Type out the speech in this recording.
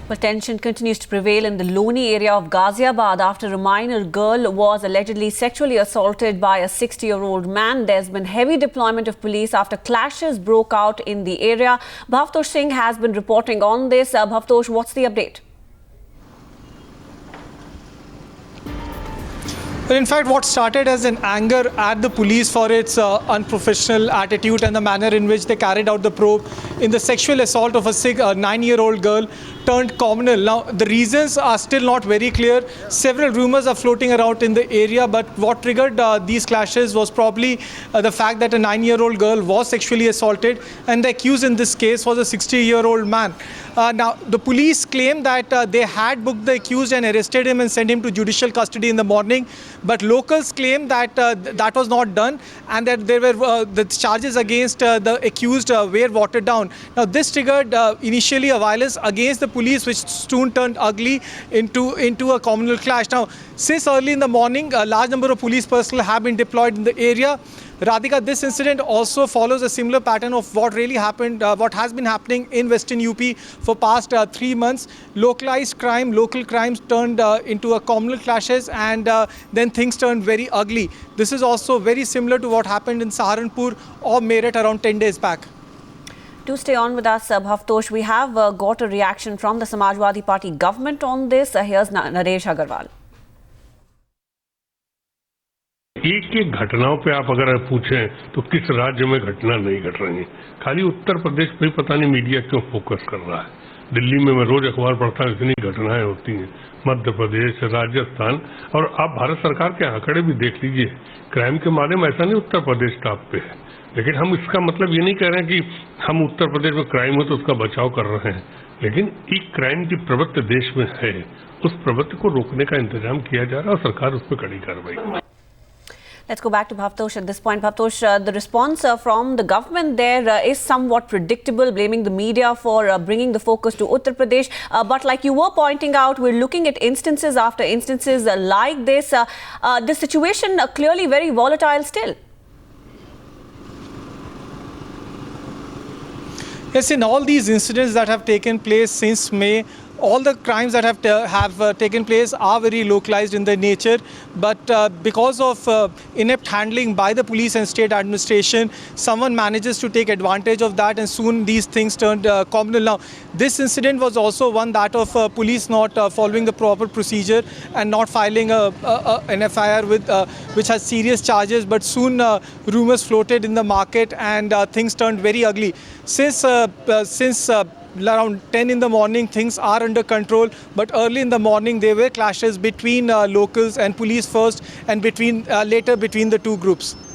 But tension continues to prevail in the Loni area of Ghaziabad after a minor girl was allegedly sexually assaulted by a 60-year-old man. There's been heavy deployment of police after clashes broke out in the area. Bhavtosh Singh has been reporting on this. Bhavtosh, what's the update? Well, in fact, what started as an anger at the police for its unprofessional attitude and the manner in which they carried out the probe in the sexual assault of a 9-year-old girl turned communal. Now, the reasons are still not very clear. Several rumors are floating around in the area, but what triggered these clashes was probably the fact that a 9-year-old girl was sexually assaulted, and the accused in this case was a 60-year-old man. Now, the police claim that they had booked the accused and arrested him and sent him to judicial custody in the morning. But locals claim that that was not done, and that there were the charges against the accused were watered down. Now, this triggered initially a violence against the police, which soon turned ugly into a communal clash. Now, since early in the morning, a large number of police personnel have been deployed in the area. Radhika, this incident also follows a similar pattern of what really happened, what has been happening in Western UP for past 3 months. Localized crime, local crimes turned into a communal clashes, and then things turned very ugly. This is also very similar to what happened in Saharanpur or Meerut around 10 days back. To stay on with us, Bhavtosh, we have got a reaction from the Samajwadi Party government on this. Here's Naresh Agarwal. एक घटनाओं पे आप अगर पूछें तो किस राज्य में घटना नहीं घट रही, खाली उत्तर प्रदेश पे पता नहीं मीडिया क्यों फोकस कर रहा है। दिल्ली में मैं रोज अखबार पढ़ता हूँ, इतनी घटनाएं होती हैं, मध्य प्रदेश, राजस्थान, और आप भारत सरकार के आंकड़े भी देख लीजिए, क्राइम के मामले में ऐसा नहीं उत्तर प्रदेश टॉप पे है। लेकिन हम इसका मतलब ये नहीं कह रहे हैं कि हम उत्तर प्रदेश में क्राइम हो तो उसका बचाव कर रहे हैं, लेकिन एक क्राइम की प्रवृत्ति देश में है, उस प्रवृत्ति को रोकने का इंतजाम किया जा रहा है और सरकार उस पर कड़ी कार्रवाई। Let's go back to Bhavtosh at this point. Bhavtosh, the response from the government there is somewhat predictable, blaming the media for bringing the focus to Uttar Pradesh. But like you were pointing out, we're looking at instances after instances like this. The situation clearly very volatile still. Yes, in all these incidents that have taken place since May, all the crimes that have taken place are very localized in their nature, but because of inept handling by the police and state administration, someone manages to take advantage of that, and soon these things turned communal. Now, this incident was also one that of police not following the proper procedure and not filing an FIR with which has serious charges, but soon rumors floated in the market, and things turned very ugly. Since around 10 in the morning, things are under control, but early in the morning there were clashes between locals and police first, and later between the two groups.